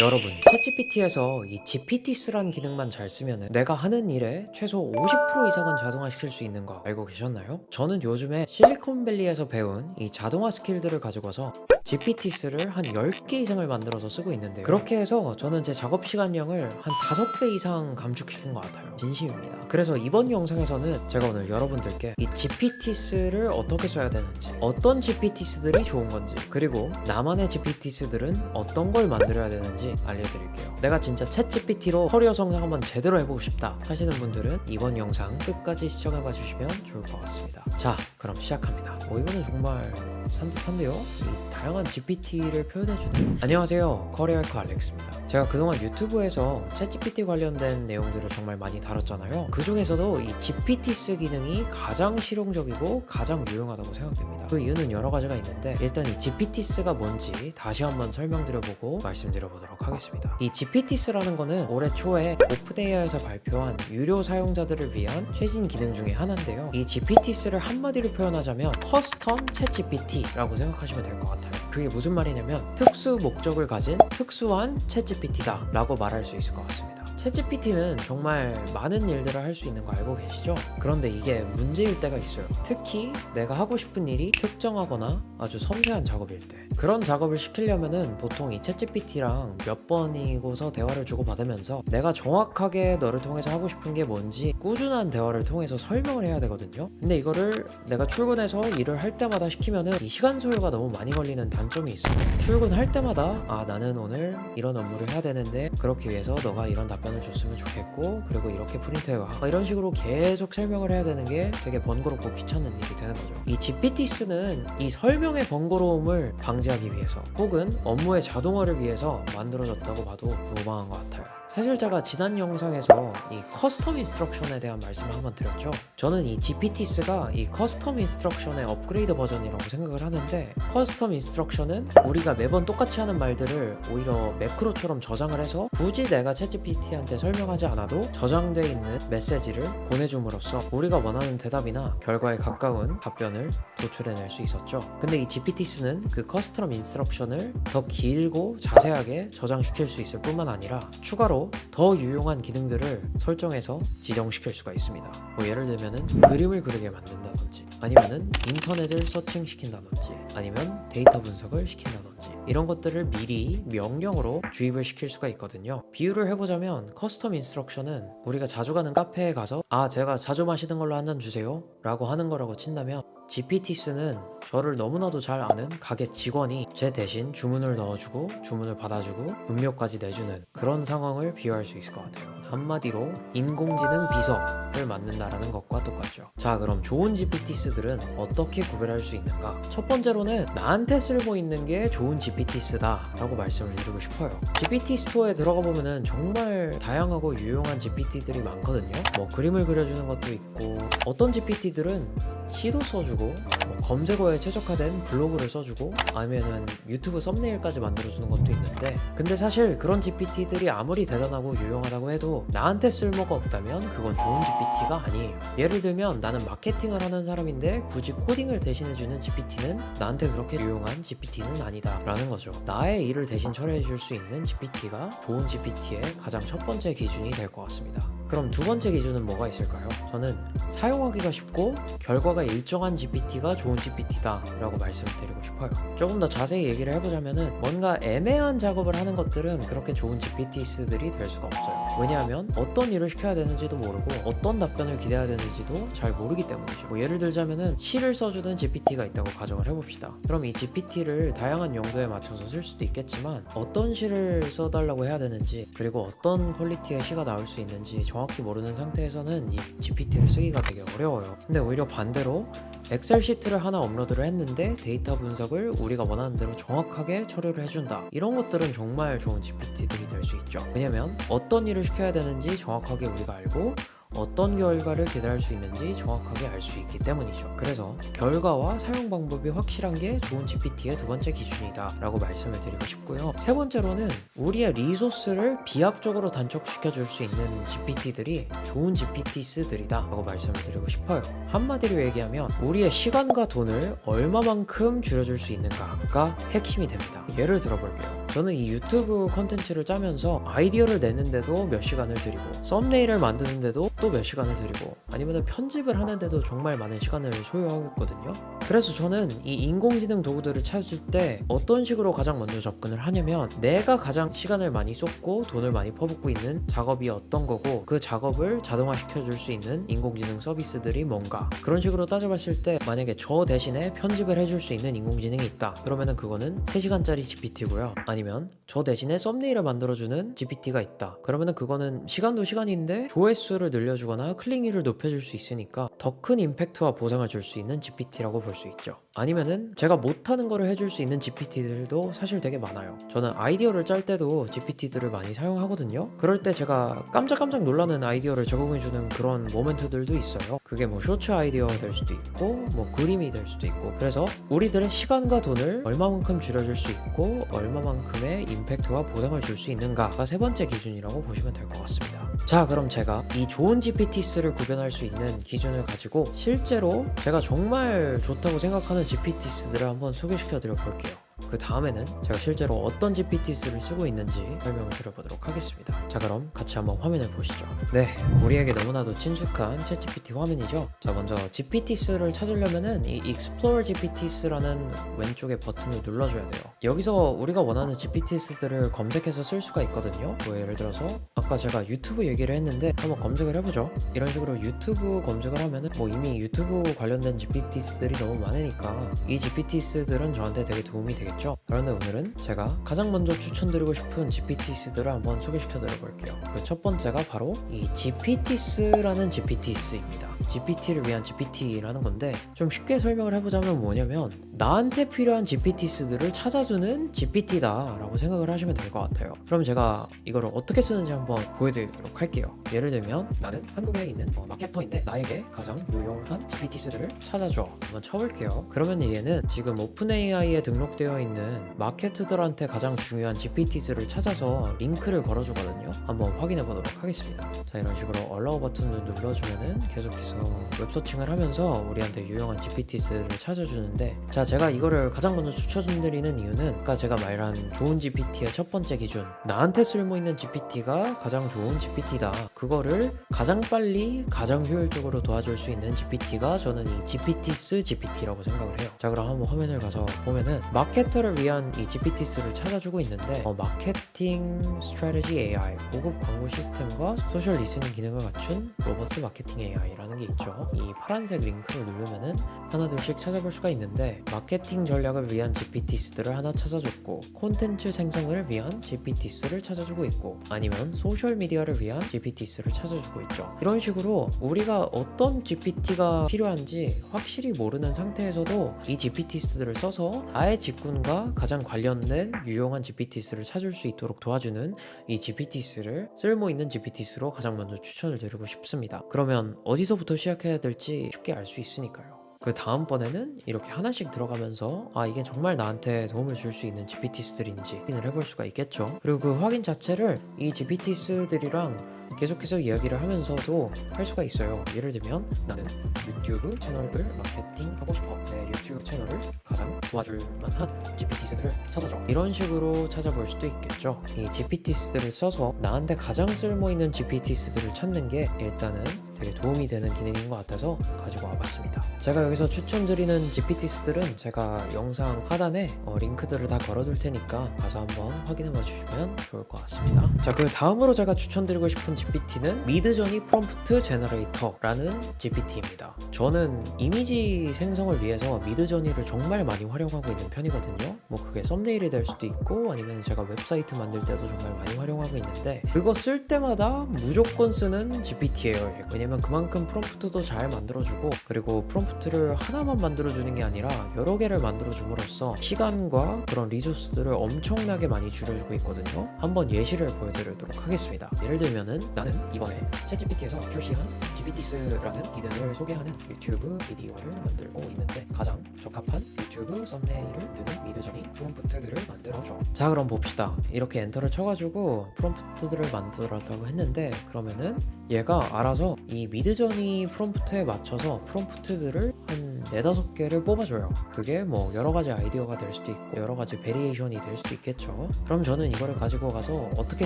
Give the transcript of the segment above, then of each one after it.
여러분, 챗GPT에서 이 GPT스란 기능만 잘 쓰면 내가 하는 일에 최소 50% 이상은 자동화시킬 수 있는 거 알고 계셨나요? 저는 요즘에 실리콘밸리에서 배운 이 자동화 스킬들을 가지고서 GPT스를 한 10개 이상을 만들어서 쓰고 있는데요. 그렇게 해서 저는 제 작업 시간량을 한 5배 이상 감축시킨 것 같아요. 진심입니다. 그래서 이번 영상에서는 제가 오늘 여러분들께 이 GPT스를 어떻게 써야 되는지, 어떤 GPT스들이 좋은 건지, 그리고 나만의 GPT스들은 어떤 걸 만들어야 되는지 알려드릴게요. 내가 진짜 챗GPT로 커리어 성장 한번 제대로 해보고 싶다 하시는 분들은 이번 영상 끝까지 시청해봐 주시면 좋을 것 같습니다. 자, 그럼 시작합니다. 이거는 정말 산뜻한데요? 이 다양한 GPT를 표현해주는. 안녕하세요, 커리어해커 알렉스입니다. 제가 그동안 유튜브에서 챗GPT 관련된 내용들을 정말 많이 다뤘잖아요. 그 중에서도 이 GPT스 기능이 가장 실용적이고 가장 유용하다고 생각됩니다. 그 이유는 여러 가지가 있는데, 일단 이 GPT스가 뭔지 다시 한번 설명드려보고 말씀드려보도록 하겠습니다. 이 GPT스라는 거는 올해 초에 오픈AI에서 발표한 유료 사용자들을 위한 최신 기능 중에 하나인데요. 이 GPT스를 한마디로 표현하자면 커스텀 챗GPT라고 생각하시면 될 것 같아요. 그게 무슨 말이냐면 특수 목적을 가진 특수한 챗GPT다 라고 말할 수 있을 것 같습니다. 챗GPT는 정말 많은 일들을 할 수 있는 거 알고 계시죠? 그런데 이게 문제일 때가 있어요. 특히 내가 하고 싶은 일이 특정하거나 아주 섬세한 작업일 때, 그런 작업을 시키려면은 보통 이 챗GPT랑 몇 번이고서 대화를 주고받으면서 내가 정확하게 너를 통해서 하고 싶은 게 뭔지 꾸준한 대화를 통해서 설명을 해야 되거든요. 근데 이거를 내가 출근해서 일을 할 때마다 시키면은 이 시간 소요가 너무 많이 걸리는 단점이 있어요. 출근할 때마다 나는 오늘 이런 업무를 해야 되는데 그렇기 위해서 너가 이런 답변을 줬으면 좋겠고, 그리고 이렇게 프린트해와, 이런 식으로 계속 설명을 해야 되는 게 되게 번거롭고 귀찮은 일이 되는 거죠. 이 GPT스는 이 설명의 번거로움을 방지하기 위해서, 혹은 업무의 자동화를 위해서 만들어졌다고 봐도 무방한 것 같아요. 사실 제가 지난 영상에서 이 커스텀 인스트럭션에 대한 말씀을 한번 드렸죠. 저는 이 GPT스가 이 커스텀 인스트럭션의 업그레이드 버전이라고 생각을 하는데, 커스텀 인스트럭션은 우리가 매번 똑같이 하는 말들을 오히려 매크로처럼 저장을 해서 굳이 내가 챗GPT한테 설명하지 않아도 저장되어 있는 메시지를 보내줌으로써 우리가 원하는 대답이나 결과에 가까운 답변을 도출해낼 수 있었죠. 근데 이 GPT스는 그 커스텀 인스트럭션을 더 길고 자세하게 저장시킬 수 있을 뿐만 아니라 추가로 더 유용한 기능들을 설정해서 지정시킬 수가 있습니다. 예를 들면은 그림을 그리게 만든다든지, 아니면은 인터넷을 서칭시킨다든지, 아니면 데이터 분석을 시킨다든지, 이런 것들을 미리 명령으로 주입을 시킬 수가 있거든요. 비유를 해보자면 커스텀 인스트럭션은 우리가 자주 가는 카페에 가서 제가 자주 마시는 걸로 한 잔 주세요 라고 하는 거라고 친다면, GPT스는 저를 너무나도 잘 아는 가게 직원이 제 대신 주문을 넣어주고 주문을 받아주고 음료까지 내주는 그런 상황을 비유할 수 있을 것 같아요. 한마디로 인공지능 비서를 만든다라는 것과 똑같죠. 자, 그럼 좋은 GPT스들은 어떻게 구별할 수 있는가? 첫 번째로는 나한테 쓸모 있는 게 좋은 GPT스다 라고 말씀을 드리고 싶어요. GPT 스토어에 들어가 보면은 정말 다양하고 유용한 GPT들이 많거든요. 그림을 그려주는 것도 있고, 어떤 GPT들은 시도 써주고, 검색어에 최적화된 블로그를 써주고, 아니면은 유튜브 썸네일까지 만들어주는 것도 있는데, 근데 사실 그런 GPT들이 아무리 대단하고 유용하다고 해도 나한테 쓸모가 없다면 그건 좋은 GPT가 아니에요. 예를 들면 나는 마케팅을 하는 사람인데 굳이 코딩을 대신해주는 GPT는 나한테 그렇게 유용한 GPT는 아니다 라는 거죠. 나의 일을 대신 처리해줄 수 있는 GPT가 좋은 GPT의 가장 첫 번째 기준이 될 것 같습니다. 그럼 두 번째 기준은 뭐가 있을까요? 저는 사용하기가 쉽고 결과가 일정한 GPT가 좋은 GPT다 라고 말씀을 드리고 싶어요. 조금 더 자세히 얘기를 해보자면은, 뭔가 애매한 작업을 하는 것들은 그렇게 좋은 GPT스들이 될 수가 없어요. 왜냐하면 어떤 일을 시켜야 되는지도 모르고 어떤 답변을 기대해야 되는지도 잘 모르기 때문이죠. 예를 들자면은 시를 써주는 GPT가 있다고 가정을 해봅시다. 그럼 이 GPT를 다양한 용도에 맞춰서 쓸 수도 있겠지만, 어떤 시를 써달라고 해야 되는지, 그리고 어떤 퀄리티의 시가 나올 수 있는지 정확히 모르는 상태에서는 이 GPT를 쓰기가 되게 어려워요. 근데 오히려 반대로 엑셀 시트를 하나 업로드를 했는데 데이터 분석을 우리가 원하는 대로 정확하게 처리를 해준다, 이런 것들은 정말 좋은 GPT들이 될 수 있죠. 왜냐면 어떤 일을 시켜야 되는지 정확하게 우리가 알고 어떤 결과를 기대할 수 있는지 정확하게 알 수 있기 때문이죠. 그래서 결과와 사용 방법이 확실한 게 좋은 GPT의 두 번째 기준이다 라고 말씀을 드리고 싶고요. 세 번째로는 우리의 리소스를 비약적으로 단축시켜 줄 수 있는 GPT들이 좋은 GPT스들이다 라고 말씀을 드리고 싶어요. 한마디로 얘기하면 우리의 시간과 돈을 얼마만큼 줄여줄 수 있는가가 핵심이 됩니다. 예를 들어볼게요. 저는 이 유튜브 컨텐츠를 짜면서 아이디어를 내는데도 몇 시간을 들이고 썸네일을 만드는데도 또 몇 시간을 들이고 아니면 편집을 하는데도 정말 많은 시간을 소요하고 있거든요. 그래서 저는 이 인공지능 도구들을 찾을 때 어떤 식으로 가장 먼저 접근을 하냐면 내가 가장 시간을 많이 쏟고 돈을 많이 퍼붓고 있는 작업이 어떤 거고 그 작업을 자동화시켜 줄 수 있는 인공지능 서비스들이 뭔가, 그런 식으로 따져봤을 때 만약에 저 대신에 편집을 해줄 수 있는 인공지능이 있다 그러면은 그거는 3시간짜리 GPT고요. 아니면 저 대신에 썸네일을 만들어주는 GPT가 있다 그러면은 그거는 시간도 시간인데 조회수를 늘려주거나 클릭률을 높여줄 수 있으니까 더 큰 임팩트와 보상을 줄 수 있는 GPT라고 볼 수 있죠. 아니면은 제가 못하는 거를 해줄 수 있는 GPT들도 사실 되게 많아요. 저는 아이디어를 짤 때도 GPT들을 많이 사용하거든요. 그럴 때 제가 깜짝깜짝 놀라는 아이디어를 제공해주는 그런 모멘트들도 있어요. 그게 뭐 쇼츠 아이디어가 될 수도 있고 뭐 그림이 될 수도 있고, 그래서 우리들의 시간과 돈을 얼마만큼 줄여줄 수 있고 얼마만큼의 임팩트와 보상을 줄 수 있는가가 세 번째 기준이라고 보시면 될 것 같습니다. 자, 그럼 제가 이 좋은 GPT스를 구별할 수 있는 기준을 가지고 실제로 제가 정말 좋다고 생각하는 GPT스들을 한번 소개시켜 드려 볼게요. 그 다음에는 제가 실제로 어떤 GPT스를 쓰고 있는지 설명을 드려보도록 하겠습니다. 자, 그럼 같이 한번 화면을 보시죠. 네, 우리에게 너무나도 친숙한 챗GPT 화면이죠. 자, 먼저 GPT스를 찾으려면은 이 Explore GPTs라는 왼쪽에 버튼을 눌러줘야 돼요. 여기서 우리가 원하는 GPT스들을 검색해서 쓸 수가 있거든요. 뭐 예를 들어서 아까 제가 유튜브 얘기를 했는데 한번 검색을 해보죠. 이런 식으로 유튜브 검색을 하면은 뭐 이미 유튜브 관련된 GPT스들이 너무 많으니까 이 GPT스들은 저한테 되게 도움이 되겠죠. 그런데 오늘은 제가 가장 먼저 추천드리고 싶은 GPT스들을 한번 소개시켜 드려 볼게요. 그 첫 번째가 바로 이 GPT스라는 GPT스입니다. GPT를 위한 GPT라는 건데 좀 쉽게 설명을 해보자면 뭐냐면 나한테 필요한 GPT스들을 찾아주는 GPT다 라고 생각을 하시면 될 것 같아요. 그럼 제가 이거를 어떻게 쓰는지 한번 보여드리도록 할게요. 예를 들면 나는 한국에 있는 마케터인데 나에게 가장 유용한 GPT스들을 찾아줘. 한번 쳐볼게요. 그러면 얘는 지금 오픈AI에 등록되어 있는 마케터들한테 가장 중요한 GPT스를 찾아서 링크를 걸어주거든요. 한번 확인해 보도록 하겠습니다. 자, 이런 식으로 allow 버튼을 눌러주면은 계속해서 웹서칭을 하면서 우리한테 유용한 GPT스를 찾아주는데, 자, 제가 이거를 가장 먼저 추천드리는 이유는 아까 제가 말한 좋은 GPT의 첫 번째 기준, 나한테 쓸모있는 GPT가 가장 좋은 GPT다, 그거를 가장 빨리 가장 효율적으로 도와줄 수 있는 GPT가 저는 이 GPT스 GPT라고 생각을 해요. 자, 그럼 한번 화면을 가서 보면은 마케터를 위한 이 GPT스를 찾아주고 있는데 마케팅 스트래티지 AI, 고급 광고 시스템과 소셜 리스닝 기능을 갖춘 로버스트 마케팅 AI라는 게 있죠. 이 파란색 링크를 누르면은 하나둘씩 찾아볼 수가 있는데 마케팅 전략을 위한 GPT스들을 하나 찾아줬고, 콘텐츠 생성을 위한 GPT스를 찾아주고 있고, 아니면 소셜 미디어를 위한 GPT스를 찾아주고 있죠. 이런 식으로 우리가 어떤 GPT가 필요한지 확실히 모르는 상태에서도 이 GPT스들을 써서 나의 직군과 가장 관련된 유용한 GPT스를 찾을 수 있도록 도와주는 이 GPT스를 쓸모있는 GPT스로 가장 먼저 추천을 드리고 싶습니다. 그러면 어디서부터 시작해야 될지 쉽게 알 수 있으니까요. 그 다음번에는 이렇게 하나씩 들어가면서 이게 정말 나한테 도움을 줄 수 있는 GPT스들인지 확인을 해볼 수가 있겠죠. 그리고 그 확인 자체를 이 GPT스들이랑 계속해서 이야기를 하면서도 할 수가 있어요. 예를 들면 나는 유튜브 채널을 마케팅하고 싶어. 내 유튜브 채널을 가장 도와줄 만한 GPT스들을 찾아줘. 이런 식으로 찾아볼 수도 있겠죠. 이 GPT스들을 써서 나한테 가장 쓸모있는 GPT스들을 찾는 게 일단은 되게 도움이 되는 기능인 것 같아서 가지고 와봤습니다. 제가 여기서 추천드리는 GPT스들은 제가 영상 하단에 링크들을 다 걸어둘 테니까 가서 한번 확인해 봐주시면 좋을 것 같습니다. 자, 그 다음으로 제가 추천드리고 싶은 GPT는 미드저니 프롬프트 제너레이터라는 GPT입니다. 저는 이미지 생성을 위해서 미드저니를 정말 많이 활용하고 있는 편이거든요. 뭐 그게 썸네일이 될 수도 있고 아니면 제가 웹사이트 만들 때도 정말 많이 활용하고 있는데, 그거 쓸 때마다 무조건 쓰는 GPT예요. 왜냐면 그만큼 프롬프트도 잘 만들어주고, 그리고 프롬프트를 하나만 만들어주는 게 아니라 여러 개를 만들어줌으로써 시간과 그런 리소스들을 엄청나게 많이 줄여주고 있거든요. 한번 예시를 보여드리도록 하겠습니다. 예를 들면은 나는 이번에 챗GPT에서 출시한 GPT스라는 기능을 소개하는 유튜브 비디오를 만들고 있는데 가장 적합한 유튜브 썸네일을 드는 미드저니 프롬프트들을 만들어줘. 자, 그럼 봅시다. 이렇게 엔터를 쳐가지고 프롬프트들을 만들었다고 했는데, 그러면은 얘가 알아서 이 미드저니 프롬프트에 맞춰서 프롬프트들을 한 4-5개를 뽑아줘요. 그게 뭐 여러 가지 아이디어가 될 수도 있고 여러 가지 베리에이션이 될 수도 있겠죠. 그럼 저는 이거를 가지고 가서 어떻게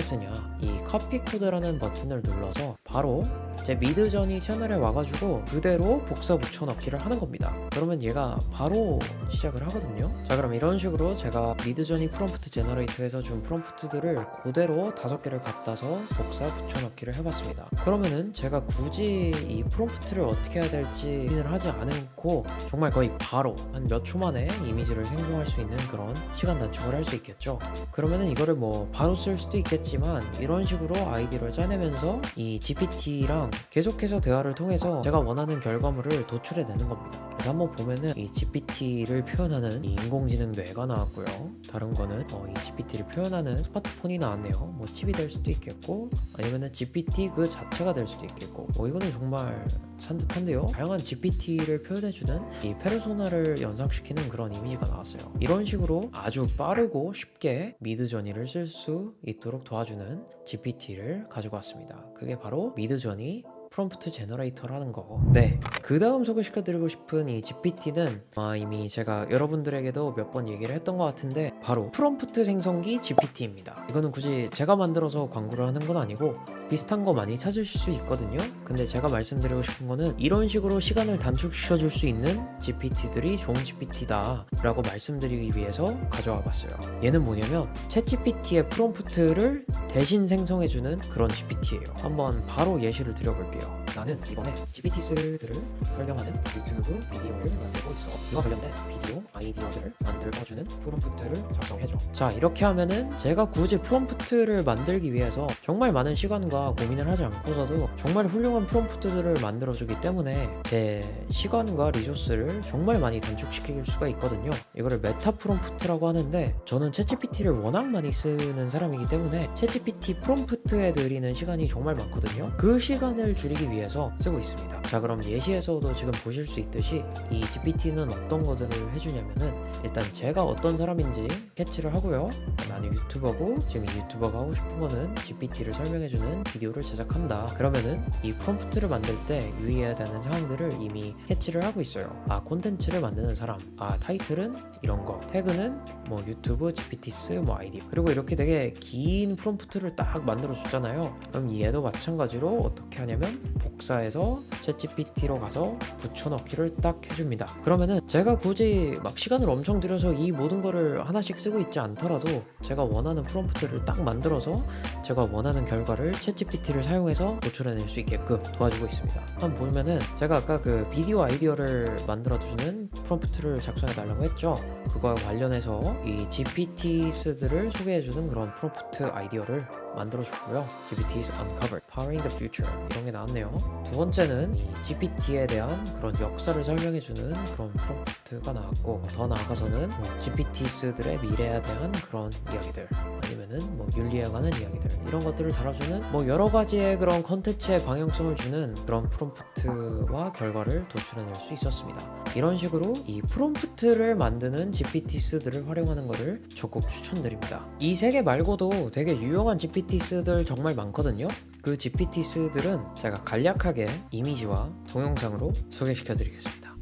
쓰냐, 이 커피 코드라는 버튼을 눌러서 바로 제 미드저니 채널에 와가지고 그대로 복사 붙여넣기를 하는 겁니다. 그러면 얘가 바로 시작을 하거든요. 자, 그럼 이런 식으로 제가 미드저니 프롬프트 제너레이터에서 준 프롬프트들을 그대로 5개를 갖다서 복사 붙여넣기를 해봤습니다. 그러면은 제가 굳이 이 프롬프트를 어떻게 해야 될지 고민을 하지 않고 정말 거의 바로 한 몇 초 만에 이미지를 생성할 수 있는 그런 시간 단축을 할 수 있겠죠. 그러면은 이거를 뭐 바로 쓸 수도 있겠지만 이런 식으로 아이디를 짜내면서 이 GPT랑 계속해서 대화를 통해서 제가 원하는 결과물을 도출해내는 겁니다. 그래서 한번 보면은 이 GPT를 표현하는 이 인공지능 뇌가 나왔고요. 다른 거는 이 GPT를 표현하는 스마트폰이 나왔네요. 뭐 칩이 될 수도 있겠고 아니면은 GPT 그 자체가 될 수도 있겠고 이거는 정말 산뜻한데요. 다양한 GPT를 표현해주는 이 페르소나를 연상시키는 그런 이미지가 나왔어요. 이런 식으로 아주 빠르고 쉽게 미드저니를 쓸 수 있도록 도와주는 GPT를 가지고 왔습니다. 그게 바로 미드저니 프롬프트 제너레이터라는 거. 네, 그 다음 소개시켜드리고 싶은 이 GPT는 이미 제가 여러분들에게도 몇 번 얘기를 했던 것 같은데 바로 프롬프트 생성기 GPT입니다. 이거는 굳이 제가 만들어서 광고를 하는 건 아니고 비슷한 거 많이 찾으실 수 있거든요. 근데 제가 말씀드리고 싶은 거는 이런 식으로 시간을 단축시켜 줄 수 있는 GPT들이 좋은 GPT다 라고 말씀드리기 위해서 가져와 봤어요. 얘는 뭐냐면 챗GPT의 프롬프트를 대신 생성해주는 그런 GPT예요. 한번 바로 예시를 드려볼게요. 나는 이번에 GPT들을 설명하는 유튜브 비디오를 만들고 있어. 이와 관련된 비디오 아이디어들을 만들어주는 프롬프트를 작성해줘. 자, 이렇게 하면은 제가 굳이 프롬프트를 만들기 위해서 정말 많은 시간과 고민을 하지 않고서도 정말 훌륭한 프롬프트들을 만들어주기 때문에 제 시간과 리소스를 정말 많이 단축시킬 수가 있거든요. 이거를 메타 프롬프트라고 하는데 저는 챗GPT를 워낙 많이 쓰는 사람이기 때문에 챗GPT 프롬프트에 들이는 시간이 정말 많거든요. 그 시간을 줄이기 위해서 쓰고 있습니다. 자, 그럼 예시에서도 지금 보실 수 있듯이 이 GPT는 어떤 것들을 해주냐면은 일단 제가 어떤 사람인지 캐치를 하고요. 나는 유튜버고 지금 이 유튜버가 하고 싶은 거는 GPT를 설명해주는 비디오를 제작한다. 그러면은 이 프롬프트를 만들 때 유의해야 되는 사항들을 이미 캐치를 하고 있어요. 콘텐츠를 만드는 사람, 타이틀은 이런 거, 태그는 뭐 유튜브 GPT스 뭐 아이디, 그리고 이렇게 되게 긴 프롬프트를 딱 만들어 줬잖아요. 그럼 얘도 마찬가지로 어떻게 하냐면 복사해서 챗GPT로 가서 붙여넣기를 딱 해줍니다. 그러면은 제가 굳이 막 시간을 엄청 들여서 이 모든 거를 하나씩 쓰고 있지 않더라도 제가 원하는 프롬프트를 딱 만들어서 제가 원하는 결과를 챗GPT를 사용해서 도출해낼 수 있게끔 도와주고 있습니다. 한번 보면은 제가 아까 그 비디오 아이디어를 만들어주는 프롬프트를 작성해 달라고 했죠. 그거와 관련해서 이 GPT들을 소개해주는 그런 프롬프트 아이디어를 만들어줬고요. GPT's Uncovered, Powering the Future 이런 게 나왔네요. 두 번째는 이 GPT에 대한 그런 역사를 설명해주는 그런 프롬프트가 나왔고 더 나아가서는 GPT들의 미래에 대한 그런 이야기들 아니면은 뭐 윤리에 관한 이야기들 이런 것들을 다뤄주는 뭐 여러 가지의 그런 컨텐츠의 방향성을 주는 그런 프롬프트와 결과를 도출해낼 수 있었습니다. 이런 식으로 이 프롬프트를 만드는 GPT들을 활용하는 것을 적극 추천드립니다. 이 세 개 말고도 되게 유용한 GPT들 정말 많거든요. 그 GPT들은 제가 간략하게 이미지와 동영상으로 소개시켜 드리겠습니다.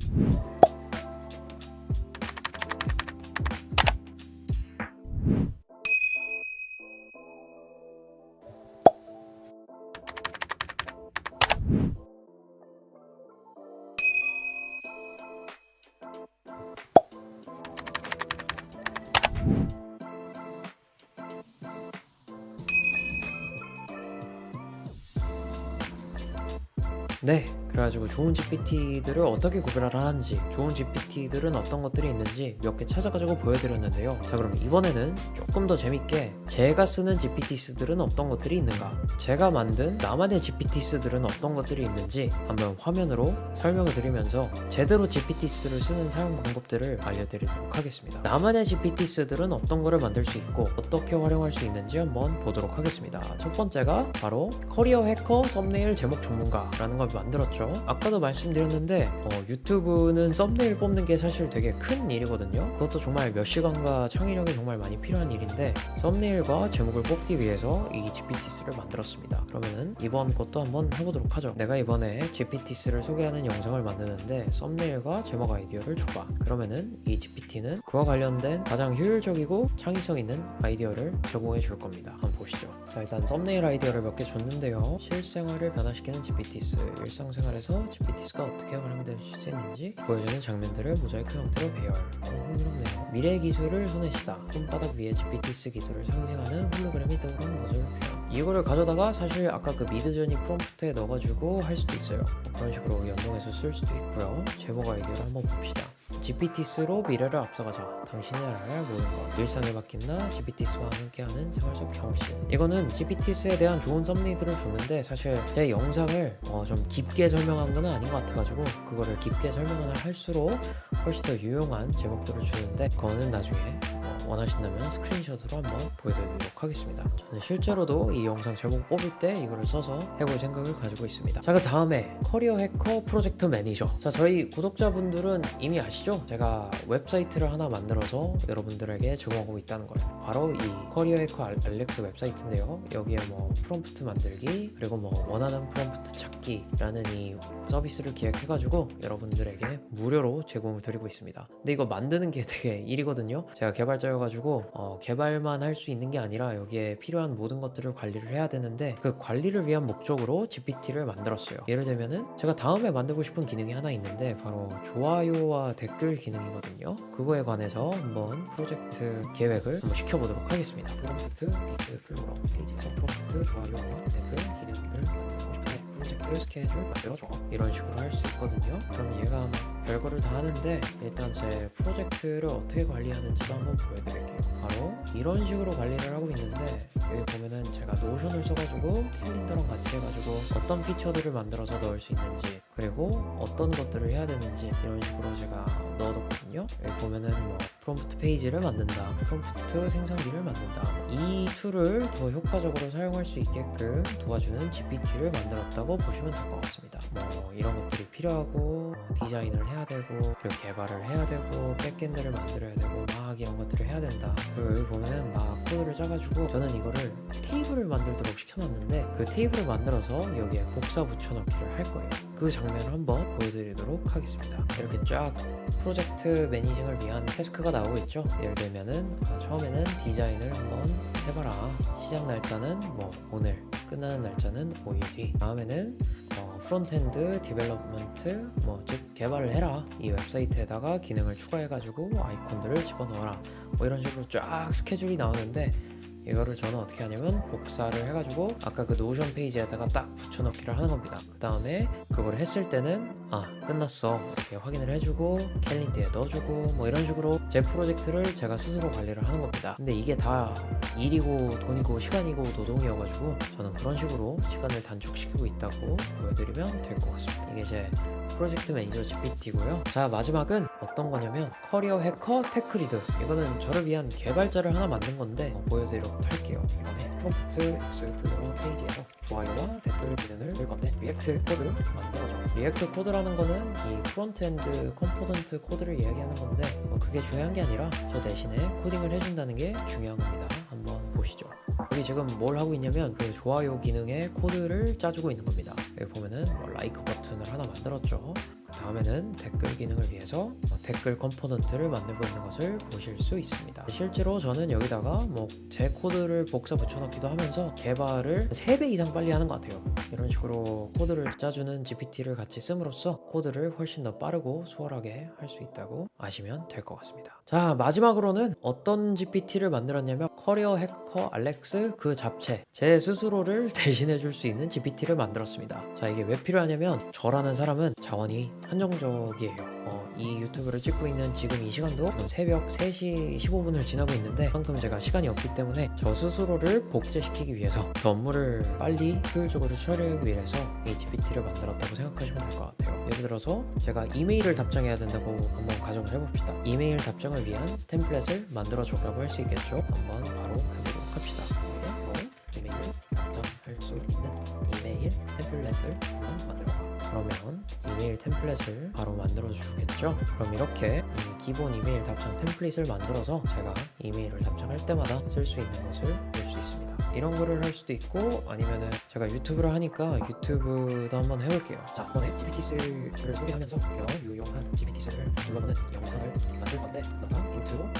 네, 그래가지고 좋은 GPT들을 어떻게 구별을 하는지, 좋은 GPT들은 어떤 것들이 있는지 몇 개 찾아가지고 보여드렸는데요. 자, 그럼 이번에는 조금 더 재밌게 제가 쓰는 GPT들은 어떤 것들이 있는가, 제가 만든 나만의 GPT들은 어떤 것들이 있는지 한번 화면으로 설명을 드리면서 제대로 GPT를 쓰는 사용 방법들을 알려드리도록 하겠습니다. 나만의 GPT들은 어떤 거를 만들 수 있고 어떻게 활용할 수 있는지 한번 보도록 하겠습니다. 첫 번째가 바로 커리어 해커 썸네일 제목 전문가라는 걸 만들었죠. 만들었죠. 아까도 말씀드렸는데 유튜브는 썸네일 뽑는 게 사실 되게 큰 일이거든요. 그것도 정말 몇 시간과 창의력이 정말 많이 필요한 일인데 썸네일과 제목을 뽑기 위해서 이 GPT스를 만들었습니다. 그러면은 이번 것도 한번 해보도록 하죠. 내가 이번에 GPT스를 소개하는 영상을 만드는데 썸네일과 제목 아이디어를 줘봐. 그러면은 이 GPT는 그와 관련된 가장 효율적이고 창의성 있는 아이디어를 제공해 줄 겁니다. 한번 보시죠. 자, 일단 썸네일 아이디어를 몇 개 줬는데요. 실생활을 변화시키는 GPT스, 일상생활에서 GPT스가 어떻게 활용될 수 있는지 보여주는 장면들을 모자이크 형태로 배열. 흥미롭네요. 미래 기술을 손에시다. 손바닥 위에 GPT스 기술을 상징하는 홀로그램이 떠오르는 모습을 표현. 이거를 가져다가 사실 아까 그 미드저니 프롬프트에 넣어가지고 할 수도 있어요. 그런 식으로 연동해서 쓸 수도 있고요. 제목 아이디어를 한번 봅시다. GPT스로 미래를 앞서가자. 당신이 알아야 할 모든 것. 일상에 바뀐다. GPT스와 함께하는 생활 속 경신. 이거는 GPT스에 대한 좋은 썸네일들을 주는데 사실 제 영상을 좀 깊게 설명한 건 아닌 것 같아가지고 그거를 깊게 설명을 할수록 훨씬 더 유용한 제목들을 주는데 그거는 나중에 원하신다면 스크린샷으로 한번 보여드리도록 하겠습니다. 저는 실제로도 이 영상 제목 뽑을 때 이거를 써서 해볼 생각을 가지고 있습니다. 자, 그 다음에 커리어 해커 프로젝트 매니저. 자, 저희 구독자분들은 이미 아시죠? 제가 웹사이트를 하나 만들어서 여러분들에게 제공하고 있다는 거예요. 바로 이 커리어 해커 알렉스 웹사이트인데요. 여기에 뭐 프롬프트 만들기 그리고 뭐 원하는 프롬프트 찾기라는 이 서비스를 기획해가지고 여러분들에게 무료로 제공을 드리고 있습니다. 근데 이거 만드는 게 되게 일이거든요. 제가 개발자여가지고 개발만 할 수 있는 게 아니라 여기에 필요한 모든 것들을 관리를 해야 되는데 그 관리를 위한 목적으로 GPT를 만들었어요. 예를 들면은 제가 다음에 만들고 싶은 기능이 하나 있는데 바로 좋아요와 댓글 기능이거든요. 그거에 관해서 한번 프로젝트 계획을 한번 시켜보도록 하겠습니다. 프롬프트 비트 플로러 페이지에서 프롬프트 좋아요와 댓글 기능을 만들고 싶은데 프로젝트 스케줄 만들어줘. 이런 식으로 할 수 있거든요. 그럼 얘가 아마 별거를 다 하는데 일단 제 프로젝트를 어떻게 관리하는지도 한번 보여드릴게요. 바로 이런 식으로 관리를 하고 있는데 여기 보면은 제가 노션을 써가지고 캘린더랑 같이 해가지고 어떤 피처들을 만들어서 넣을 수 있는지 그리고 어떤 것들을 해야 되는지 이런 식으로 제가 넣어뒀거든요. 여기 보면은 뭐 프롬프트 페이지를 만든다, 프롬프트 생성기를 만든다. 이 툴을 더 효과적으로 사용할 수 있게끔 도와주는 GPT를 만들었다고 보시면 될 것 같습니다. 뭐 이런 것들이 필요하고 디자인을 해야 되고 그리고 개발을 해야 되고 백엔드를 만들어야 되고 막 이런 것들을 해야 된다. 그리고 여기 보면은 막 코드를 짜가지고 저는 이거를 테이블을 만들도록 시켜놨는데 그 테이블을 만들어서 여기에 복사 붙여넣기를 할 거예요. 그 장면을 한번 보여드리도록 하겠습니다. 이렇게 쫙 프로젝트 매니징을 위한 태스크가 나오고 있죠. 예를 들면은 처음에는 디자인을 한번 해봐라. 시작 날짜는 뭐 오늘, 끝나는 날짜는 5일 뒤. 다음에는 프론트엔드 디벨롭먼트 즉 개발을 해라. 이 웹사이트에다가 기능을 추가해가지고 아이콘들을 집어넣어라. 뭐 이런 식으로 쫙 스케줄이 나오는데 이거를 저는 어떻게 하냐면 복사를 해가지고 아까 그 노션 페이지에다가 딱 붙여넣기를 하는 겁니다. 그 다음에 그걸 했을 때는 끝났어 이렇게 확인을 해주고 캘린더에 넣어주고 뭐 이런 식으로 제 프로젝트를 제가 스스로 관리를 하는 겁니다. 근데 이게 다 일이고 돈이고 시간이고 노동이어가지고 저는 그런 식으로 시간을 단축시키고 있다고 보여드리면 될 것 같습니다. 이게 제 프로젝트 매니저 GPT고요. 자, 마지막은 어떤 거냐면 커리어 해커 테크리드. 이거는 저를 위한 개발자를 하나 만든 건데 보여드리도록 할게요. 이번에 프롬프트 익스플로러 페이지에서 좋아요와 댓글 기능을 넣을 건데 리액트 코드 만들어줘. 리액트 코드라는 거는 이 프론트엔드 컴포넌트 코드를 이야기하는 건데 그게 중요한 게 아니라 저 대신에 코딩을 해준다는 게 중요한 겁니다. 한번 보시죠. 여기 지금 뭘 하고 있냐면 그 좋아요 기능의 코드를 짜주고 있는 겁니다. 여기 보면은 라이크 버튼을 하나 만들었죠. 그 다음에는 댓글 기능을 위해서 댓글 컴포넌트를 만들고 있는 것을 보실 수 있습니다. 실제로 저는 여기다가 제 코드를 복사 붙여넣기도 하면서 개발을 3배 이상 빨리 하는 것 같아요. 이런 식으로 코드를 짜주는 GPT를 같이 씀으로써 코드를 훨씬 더 빠르고 수월하게 할 수 있다고 아시면 될 것 같습니다. 자, 마지막으로는 어떤 GPT를 만들었냐면 커리어 해커 알렉스 그 잡채 제 스스로를 대신해 줄 수 있는 GPT를 만들었습니다. 자, 이게 왜 필요하냐면 저라는 사람은 자원이 한정적이에요. 이 유튜브를 찍고 있는 지금 이 시간도 지금 새벽 3시 15분을 지나고 있는데 그만큼 제가 시간이 없기 때문에 저 스스로를 복제시키기 위해서 그 업무를 빨리 효율적으로 처리하기 위해서 이 GPT를 만들었다고 생각하시면 될 것 같아요. 예를 들어서 제가 이메일을 답장해야 된다고 한번 가정을 해봅시다. 이메일 답장을 위한 템플릿을 만들어줘 라고 할 수 있겠죠. 한번 바로 해보도록 합시다. 그래서 이메일 답장할 수 있는 이메일 템플릿을 한번 만들어봐. 그러면 이메일 템플릿을 바로 만들어 주겠죠. 그럼 이렇게 이 기본 이메일 답장 템플릿을 만들어서 제가 이메일을 답장할 때마다 쓸 수 있는 것을 볼 수 있습니다. 이런 거를 할 수도 있고 아니면은 제가 유튜브를 하니까 유튜브도 한번 해볼게요. 자, 이번에 GPT스를 소개하면서 이런 유용한 GPT스를 불러보는 영상을 만들 건데 너가 인트로를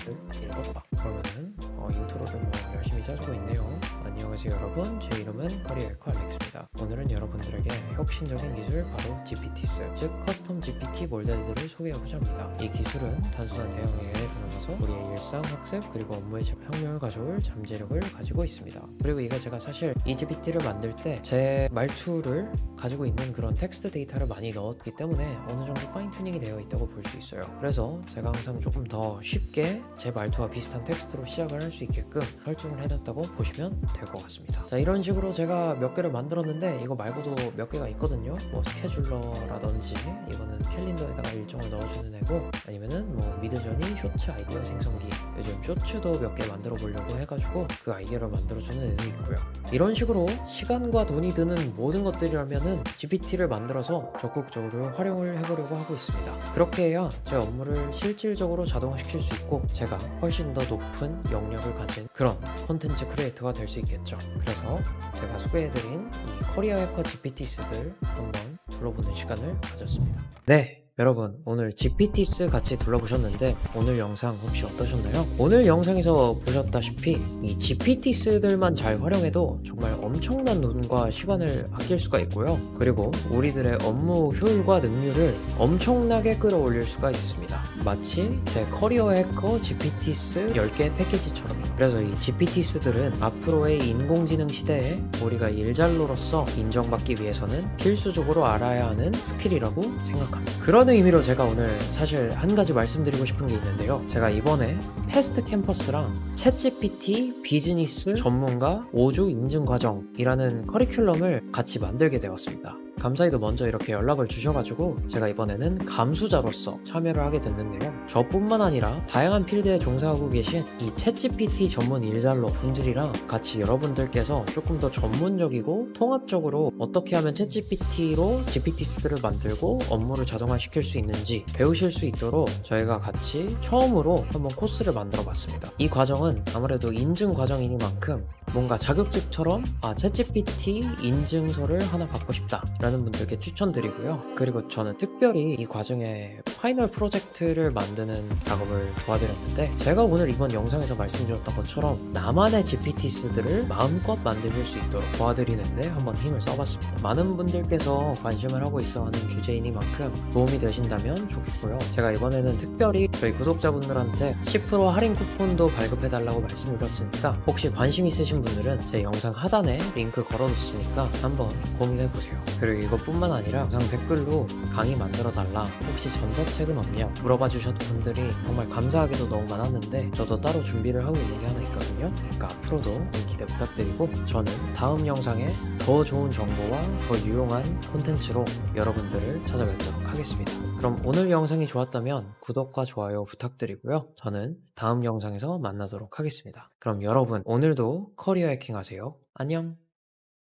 읽어봐. 그러면은 인트로를 뭐 열심히 짜주고 있네요. 안녕하세요 여러분, 제 이름은 커리어에커 알렉스입니다. 오늘은 여러분들에게 혁신적인 기술 바로 GPTs, 즉 커스텀 GPT 몰델들을 소개해보자 합니다. 이 기술은 단순한 대형 AI를 넘어서 우리의 일상, 학습, 그리고 업무에 혁명을 가져올 잠재력을 가지고 있습니다. 그리고 이거 제가 사실 이 GPT를 만들 때 제 말투를 가지고 있는 그런 텍스트 데이터를 많이 넣었기 때문에 어느 정도 파인 튜닝이 되어 있다고 볼 수 있어요. 그래서 제가 항상 조금 더 쉽게 제 말투와 비슷한 텍스트로 시작을 할 수 있게끔 설정을 해놨다고 보시면 될 것 같습니다. 자, 이런 식으로 제가 몇 개를 만들었는데 이거 말고도 몇 개가 있거든요. 뭐 스케줄러라든지 이거는 캘린더에다가 일정을 넣어주는 애고, 아니면은 뭐 미드저니 쇼츠 아이디어 생성기, 요즘 쇼츠도 몇 개 만들어 보려고 해가지고 그 아이디어를 만들어주는 애도 있고요. 이런 식으로 시간과 돈이 드는 모든 것들이라면은 GPT를 만들어서 적극적으로 활용을 해보려고 하고 있습니다. 그렇게 해야 제 업무를 실질적으로 자동화시킬 수 있고 제가 훨씬 더 높은 영역을 가진 그런 콘텐츠 크리에이터가 될 수 있겠죠. 그래서 제가 소개해드린 이 커리어 해커 GPTs들 한번 둘러보는 시간을 가졌습니다. 네, 여러분 오늘 GPTs 같이 둘러보셨는데 오늘 영상 혹시 어떠셨나요? 오늘 영상에서 보셨다시피 이 GPTs들만 잘 활용해도 정말 엄청난 돈과 시간을 아낄 수가 있고요. 그리고 우리들의 업무 효율과 능률을 엄청나게 끌어올릴 수가 있습니다. 마치 제 커리어 해커 GPTs 10개 패키지처럼. 그래서 이 GPTs들은 앞으로의 인공지능 시대에 우리가 일잘로로서 인정받기 위해서는 필수적으로 알아야 하는 스킬이라고 생각합니다. 그런 의미로 제가 오늘 사실 한 가지 말씀드리고 싶은 게 있는데요. 제가 이번에 패스트 캠퍼스랑 챗GPT 비즈니스 전문가 5주 인증 과정이라는 커리큘럼을 같이 만들게 되었습니다. 감사히도 먼저 이렇게 연락을 주셔가지고 제가 이번에는 감수자로서 참여를 하게 됐는데요. 저뿐만 아니라 다양한 필드에 종사하고 계신 이 챗GPT 전문 일잘로 분들이랑 같이 여러분들께서 조금 더 전문적이고 통합적으로 어떻게 하면 챗GPT로 GPT스들을 만들고 업무를 자동화시킬 수 있는지 배우실 수 있도록 저희가 같이 처음으로 한번 코스를 만들어 봤습니다. 이 과정은 아무래도 인증 과정이니만큼 뭔가 자격증처럼 챗GPT 인증서를 하나 받고 싶다 라는 분들께 추천드리고요. 그리고 저는 특별히 이 과정에 파이널 프로젝트를 만드는 작업을 도와드렸는데 제가 오늘 이번 영상에서 말씀드렸던 것처럼 나만의 GPTs들을 마음껏 만드실 수 있도록 도와드리는데 한번 힘을 써봤습니다. 많은 분들께서 관심을 하고 있어 하는 주제이니만큼 도움이 되신다면 좋겠고요. 제가 이번에는 특별히 저희 구독자분들한테 10% 할인 쿠폰도 발급해달라고 말씀드렸으니까 혹시 관심 있으신 분들은 제 영상 하단에 링크 걸어뒀으니까 한번 고민해보세요. 그리고 이것뿐만 아니라 영상 댓글로 강의 만들어달라, 혹시 전자책은 없냐 물어봐 주셨던 분들이 정말 감사하게도 너무 많았는데 저도 따로 준비를 하고 있는 게 하나 있거든요. 그러니까 앞으로도 기대 부탁드리고 저는 다음 영상에 더 좋은 정보와 더 유용한 콘텐츠로 여러분들을 찾아뵙도록 하겠습니다. 그럼 오늘 영상이 좋았다면 구독과 좋아요 부탁드리고요. 저는 다음 영상에서 만나도록 하겠습니다. 그럼 여러분 오늘도 커리어 해킹 하세요. 안녕.